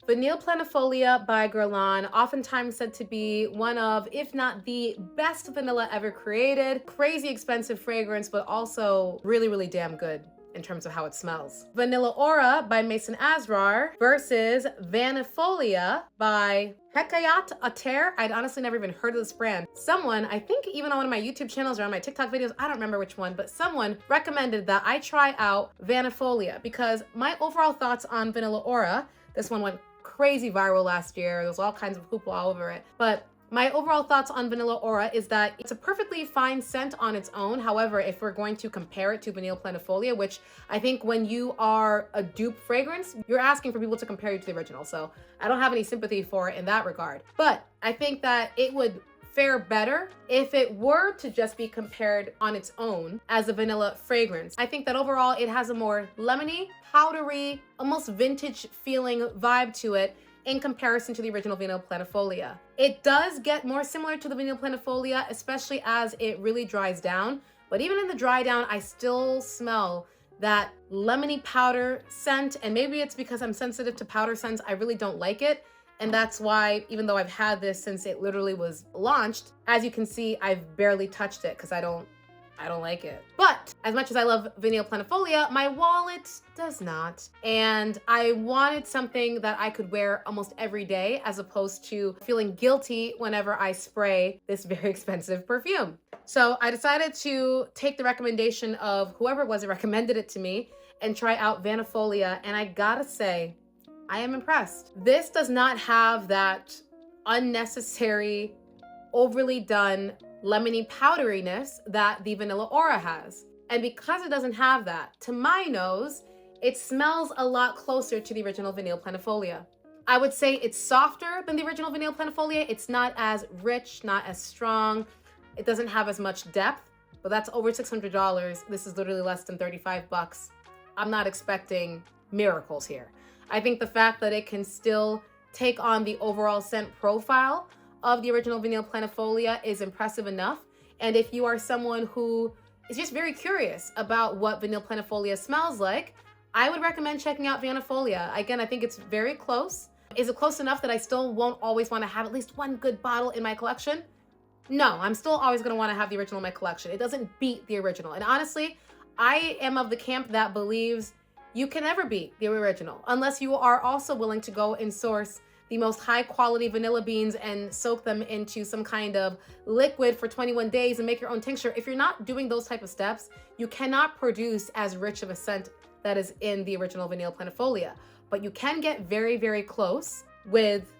Vanille Planifolia by Guerlain, oftentimes said to be one of, if not the best vanilla ever created. Crazy expensive fragrance, but also really, really damn good in terms of how it smells. Vanilla Aura by Mason Asrar versus Vannifolia by Hekayat Ater. I'd honestly never even heard of this brand. Someone, I think even on one of my YouTube channels or on my TikTok videos, I don't remember which one, but someone recommended that I try out Vannifolia because my overall thoughts on Vanilla Aura, this one went crazy viral last year. There was all kinds of hoopla all over it. But my overall thoughts on Vanilla Aura is that it's a perfectly fine scent on its own. However, if we're going to compare it to Vanille Planifolia, which I think when you are a dupe fragrance, you're asking for people to compare you to the original. So I don't have any sympathy for it in that regard. But I think that it would fare better if it were to just be compared on its own as a vanilla fragrance. I think that overall it has a more lemony, powdery, almost vintage feeling vibe to it in comparison to the original Vanille Planifolia. It does get more similar to the Vanille Planifolia, especially as it really dries down. But even in the dry down, I still smell that lemony powder scent. And maybe it's because I'm sensitive to powder scents, I really don't like it. And that's why, even though I've had this since it literally was launched, as you can see, I've barely touched it because I don't like it. But as much as I love Vanille Planifolia, my wallet does not. And I wanted something that I could wear almost every day as opposed to feeling guilty whenever I spray this very expensive perfume. So I decided to take the recommendation of whoever it was that recommended it to me and try out Vannifolia. And I gotta say, I am impressed. This does not have that unnecessary, overly done lemony powderiness that the Vanilla Aura has. And because it doesn't have that, to my nose, it smells a lot closer to the original Vanille Planifolia. I would say it's softer than the original Vanille Planifolia. It's not as rich, not as strong. It doesn't have as much depth, but that's over $600. This is literally less than 35 bucks. I'm not expecting miracles here. I think the fact that it can still take on the overall scent profile of the original Vanille Planifolia is impressive enough. And if you are someone who is just very curious about what Vanille Planifolia smells like, I would recommend checking out Vannifolia. Again, I think it's very close. Is it close enough that I still won't always want to have at least one good bottle in my collection? No, I'm still always going to want to have the original in my collection. It doesn't beat the original. And honestly, I am of the camp that believes you can never beat the original unless you are also willing to go and source the most high quality vanilla beans and soak them into some kind of liquid for 21 days and make your own tincture. If you're not doing those type of steps, you cannot produce as rich of a scent that is in the original Vanille Planifolia. But you can get very, very close with,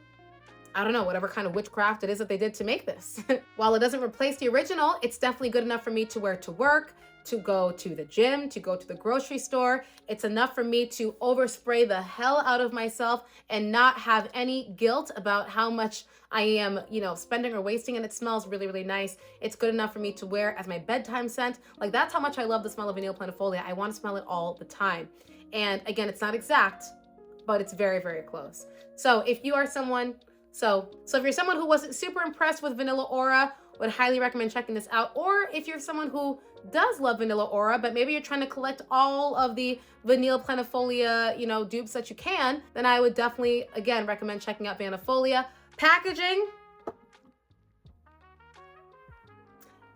I don't know, whatever kind of witchcraft it is that they did to make this. While it doesn't replace the original, it's definitely good enough for me to wear to work, to go to the gym, to go to the grocery store. It's enough for me to overspray the hell out of myself and not have any guilt about how much I am, spending or wasting, and it smells really, really nice. It's good enough for me to wear as my bedtime scent. Like, that's how much I love the smell of Vanille Planifolia. I want to smell it all the time. And again, it's not exact, but it's very, very close. So if you are someone, so if you're someone who wasn't super impressed with Vanilla Aura, would highly recommend checking this out. Or if you're someone who does love Vanilla Aura, but maybe you're trying to collect all of the Vanille Planifolia, dupes that you can, then I would definitely, again, recommend checking out Vannifolia. Packaging.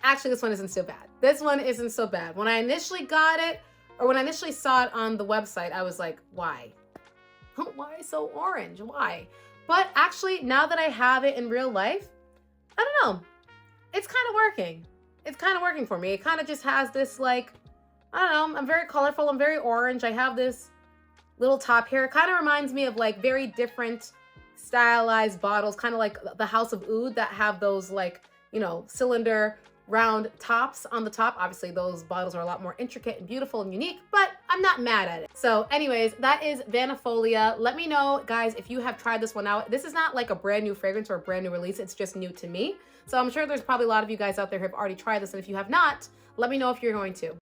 Actually, this one isn't so bad. This one isn't so bad. When I initially got it, or when I initially saw it on the website, I was like, why? Why so orange? Why? But actually, now that I have it in real life, I don't know. It's kind of working. It's kind of working for me. It kind of just has this, like, I don't know, I'm very colorful, I'm very orange. I have this little top here. It kind of reminds me of like very different stylized bottles, kind of like the House of Oud that have those like, cylinder round tops on the top. Obviously, those bottles are a lot more intricate and beautiful and unique, but I'm not mad at it. So anyways, that is Vannifolia. Let me know, guys, if you have tried this one out. This is not like a brand new fragrance or a brand new release. It's just new to me. So I'm sure there's probably a lot of you guys out there who have already tried this. And if you have not, let me know if you're going to.